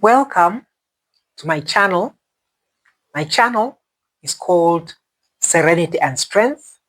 Welcome to my channel. My channel is called Serenity and Strength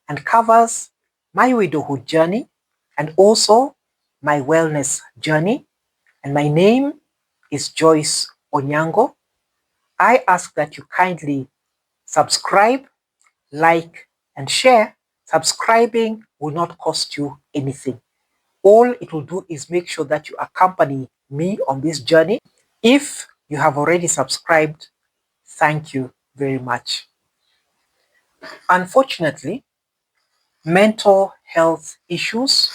and covers my widowhood journey and also my wellness journey. And my name is Joyce Onyango. I ask that you kindly subscribe, like, and share. Subscribing will not cost you anything. All it will do is make sure that you accompany me on this journey. If you have already subscribed, thank you very much. Unfortunately, mental health issues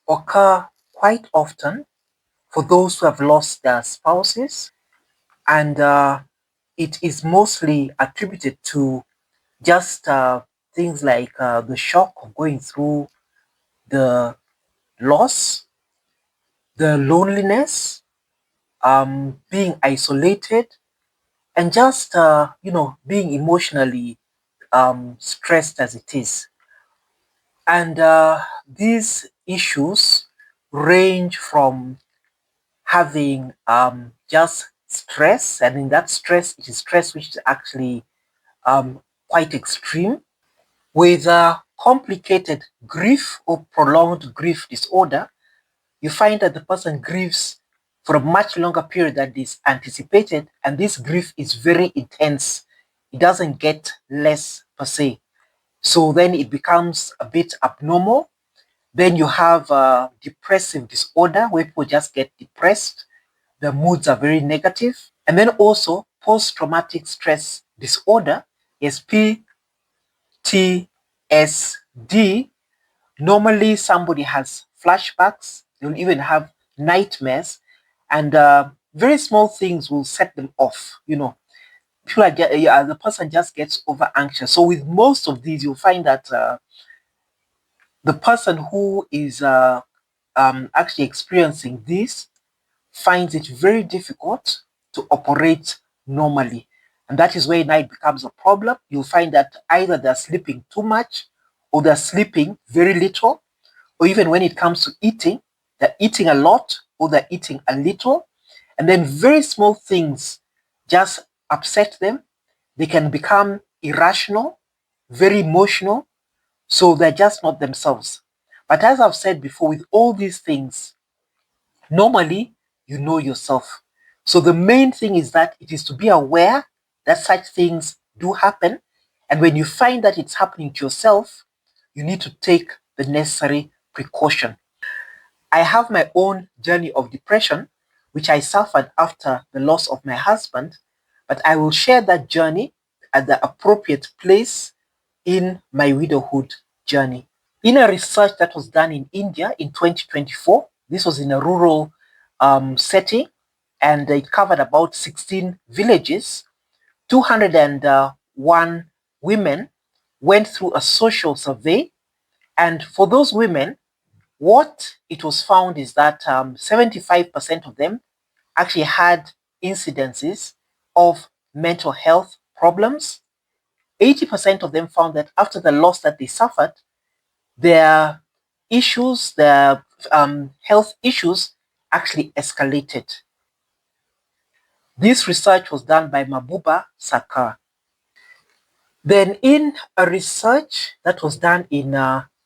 occur quite often for those who have lost their spouses, and it is mostly attributed to just things like the shock of going through the loss, the loneliness, being isolated, and just being emotionally stressed as it is. And these issues range from having just stress, and in that stress, it is stress which is actually quite extreme, with complicated grief or prolonged grief disorder. You find that the person grieves for a much longer period than is anticipated, and this grief is very intense. It doesn't get less per se. So then it becomes a bit abnormal. Then you have depressive disorder where people just get depressed. The moods are very negative. And then also post-traumatic stress disorder is PTSD. Normally somebody has flashbacks. They'll even have nightmares. And very small things will set them off. People are the person just gets over anxious. So with most of these, you'll find that the person who is actually experiencing this finds it very difficult to operate normally. And that is where now it becomes a problem. You'll find that either they're sleeping too much or they're sleeping very little, or even when it comes to eating, they're eating a lot or they're eating a little. And then very small things just upset them. They can become irrational, very emotional, so they're just not themselves. But as I've said before, with all these things, normally you know yourself. So the main thing is that it is to be aware that such things do happen. And when you find that it's happening to yourself, you need to take the necessary precaution. I have my own journey of depression, which I suffered after the loss of my husband, but I will share that journey at the appropriate place in my widowhood journey. In a research that was done in India in 2024, this was in a rural setting, and it covered about 16 villages. 201 women went through a social survey, and for those women, what it was found is that 75% of them actually had incidences of mental health problems. 80% of them found that after the loss that they suffered, their issues, their health issues actually escalated. This research was done by Mabuba Sakar. Then in a research that was done in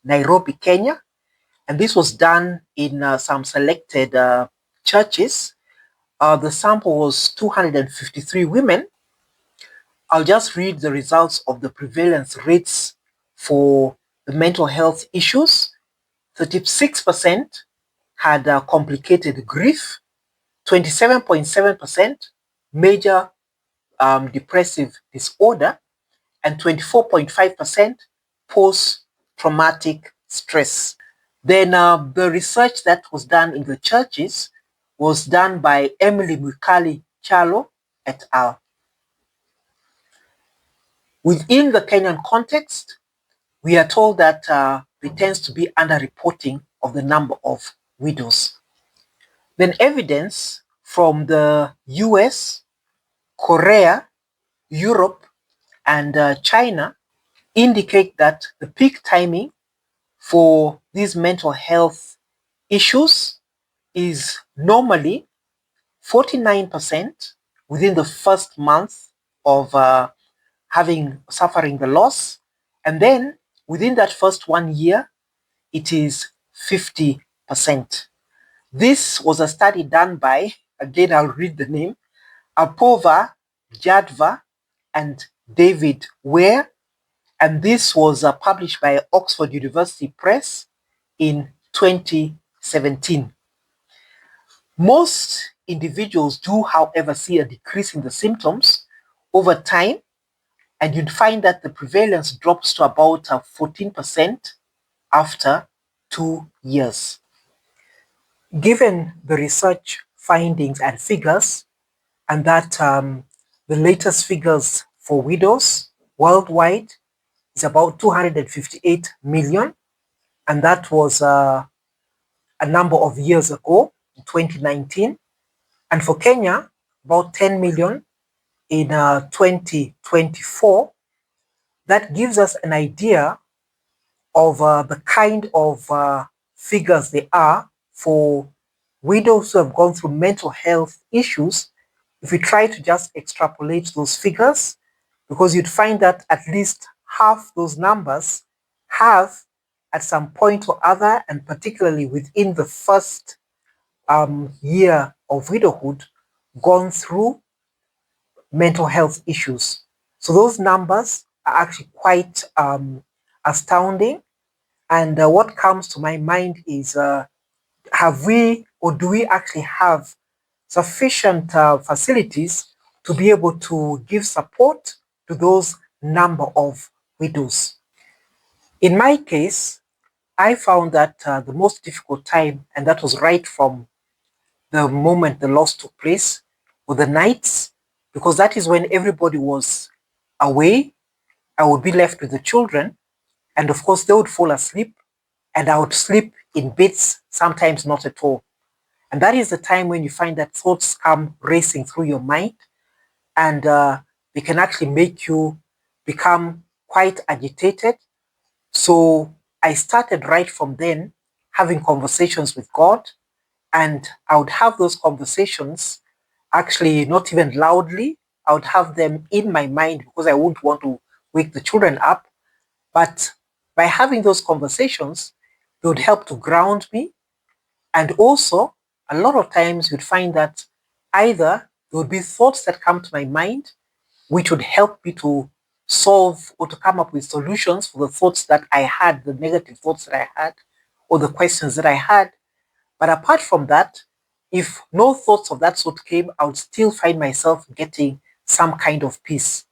Nairobi, Kenya, and this was done in some selected churches. The sample was 253 women. I'll just read the results of the prevalence rates for the mental health issues. 36% had complicated grief, 27.7% major depressive disorder, and 24.5% post-traumatic stress. Then the research that was done in the churches was done by Emily Mwikali Chalo et al. Within the Kenyan context, we are told that there tends to be underreporting of the number of widows. Then evidence from the US, Korea, Europe, and China indicate that the peak timing for these mental health issues is normally 49% within the first month of suffering the loss, and then within that first 1 year, it is 50%. This was a study done by, again, I'll read the name, Apova, Jadva, and David Ware, and this was published by Oxford University Press in 2017. Most individuals do, however, see a decrease in the symptoms over time, and you'd find that the prevalence drops to about 14% after 2 years. Given the research findings and figures, and that the latest figures for widows worldwide is about 258 million, and that was a number of years ago, in 2019. And for Kenya, about 10 million in 2024. That gives us an idea of the kind of figures they are for widows who have gone through mental health issues. If we try to just extrapolate those figures, because you'd find that at least half those numbers have, at some point or other, and particularly within the first year of widowhood, gone through mental health issues. So those numbers are actually quite astounding. And what comes to my mind is, have we, or do we actually have sufficient facilities to be able to give support to those number of widows? In my case, I found that the most difficult time, and that was right from the moment the loss took place, were the nights, because that is when everybody was away. I would be left with the children, and of course they would fall asleep, and I would sleep in bits, sometimes not at all. And that is the time when you find that thoughts come racing through your mind, and they can actually make you become quite agitated. So I started right from then having conversations with God, and I would have those conversations actually not even loudly. I would have them in my mind because I wouldn't want to wake the children up. But by having those conversations, they would help to ground me. And also, a lot of times you'd find that either there would be thoughts that come to my mind, which would help me to solve or to come up with solutions for the thoughts that I had, the negative thoughts that I had, or the questions that I had. But apart from that, if no thoughts of that sort came, I would still find myself getting some kind of peace.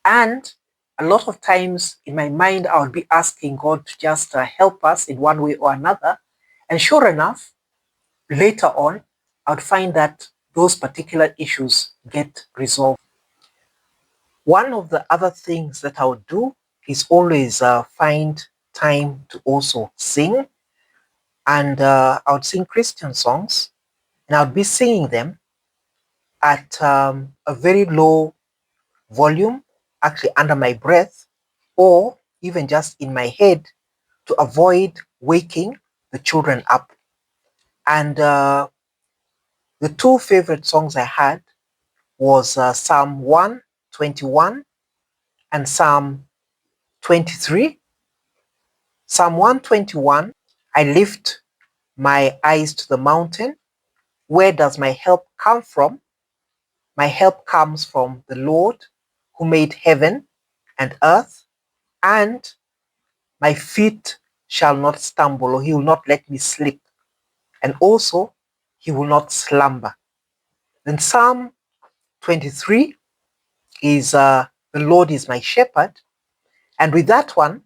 And a lot of times in my mind, I would be asking God to just help us in one way or another. And sure enough, later on, I would find that those particular issues get resolved. One of the other things that I would do is always find time to also sing. And I would sing Christian songs, and I would be singing them at a very low volume, actually under my breath, or even just in my head, to avoid waking the children up. And the two favorite songs I had was Psalm 121 and Psalm 23. Psalm 121, I lift my eyes to the mountain. Where does my help come from? My help comes from the Lord who made heaven and earth, and my feet shall not stumble, or he will not let me slip, and also he will not slumber. Then Psalm 23 is the Lord is my shepherd. And with that one,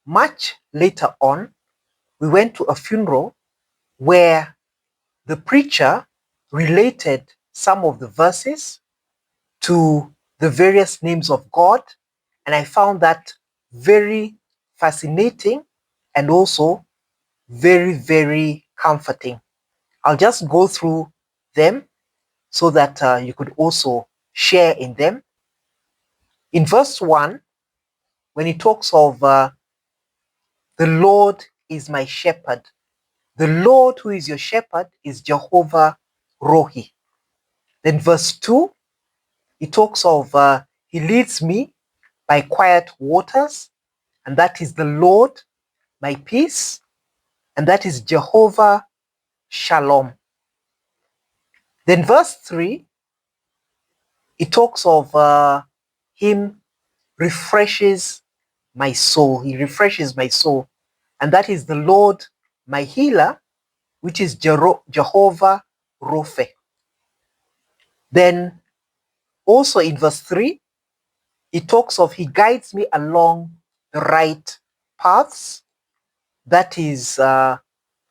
much later on, we went to a funeral where the preacher related some of the verses to the various names of God. And I found that very fascinating and also very, very comforting. I'll just go through them so that you could also share in them. In verse 1, when he talks of the Lord is my shepherd, the Lord who is your shepherd is Jehovah Rohi. Then verse 2, it talks of he leads me by quiet waters, and that is the Lord, my peace, and that is Jehovah Shalom. Then verse 3, it talks of him refreshes my soul. He refreshes my soul. And that is the Lord, my healer, which is Jehovah Rophe. Then also in verse 3, it talks of he guides me along the right paths. That is the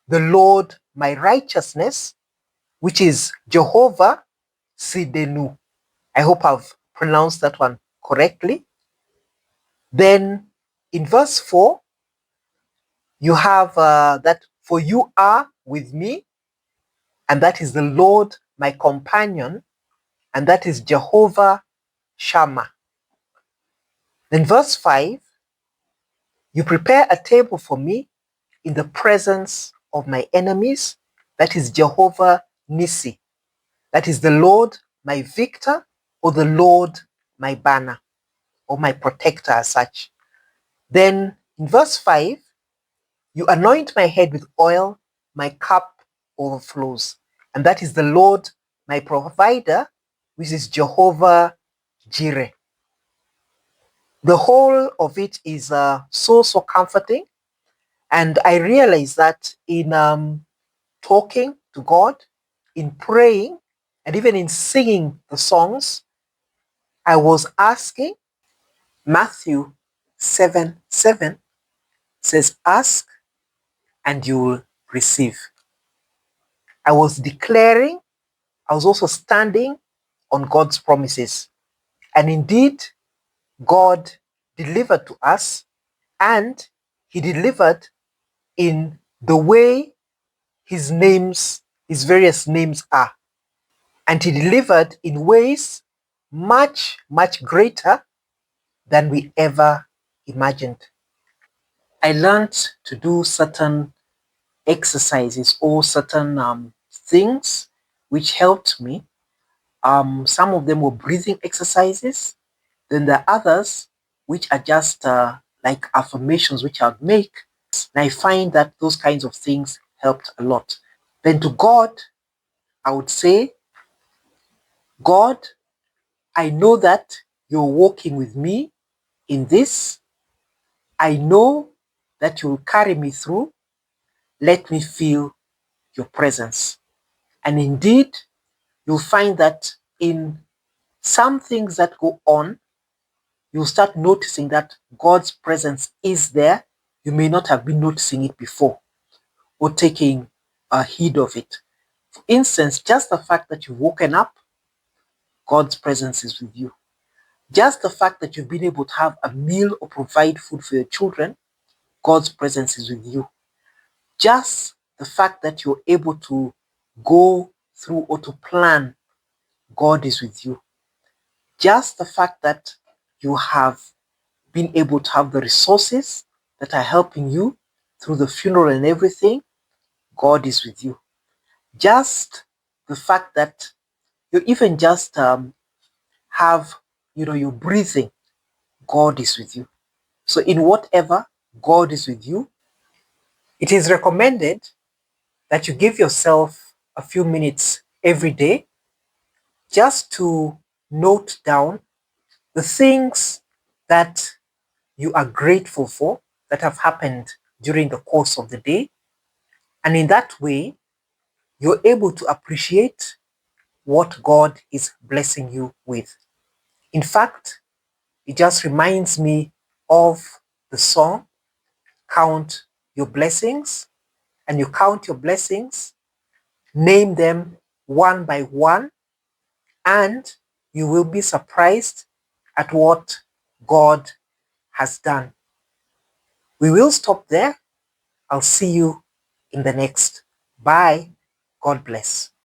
Lord, my righteousness, which is Jehovah Sidenu. I hope I've pronounced that one correctly. Then in verse 4, you have that for you are with me, and that is the Lord, my companion, and that is Jehovah Shammah. Then verse 5, you prepare a table for me in the presence of my enemies, that is Jehovah Nissi. That is the Lord, my victor, or the Lord, my banner, or my protector as such. Then in verse 5, you anoint my head with oil, my cup overflows. And that is the Lord, my provider, which is Jehovah Jireh. The whole of it is so comforting. And I realize that in talking to God, in praying, and even in singing the songs, I was asking. Matthew 7:7 says, ask and you will receive. I was declaring, I was also standing on God's promises. And indeed, God delivered to us, and he delivered in the way his names, his various names are. And he delivered in ways much, much greater than we ever imagined. I learned to do certain exercises or certain things which helped me. Some of them were breathing exercises. Then there are others which are just like affirmations which I would make. And I find that those kinds of things helped a lot. Then to God, I would say, God, I know that you're walking with me in this. I know that you'll carry me through. Let me feel your presence. And indeed, you'll find that in some things that go on, you'll start noticing that God's presence is there. You may not have been noticing it before or taking heed of it. For instance, just the fact that you've woken up, God's presence is with you. Just the fact that you've been able to have a meal or provide food for your children, God's presence is with you. Just the fact that you're able to go through or to plan, God is with you. Just the fact that you have been able to have the resources that are helping you through the funeral and everything, God is with you. Just the fact that you even just have, you're breathing, God is with you. So in whatever, God is with you. It is recommended that you give yourself a few minutes every day just to note down the things that you are grateful for that have happened during the course of the day. And in that way, you're able to appreciate what God is blessing you with. In fact, it just reminds me of the song, Count Your Blessings. And you count your blessings, name them one by one, and you will be surprised at what God has done. We will stop there. I'll see you in the next. Bye. God bless.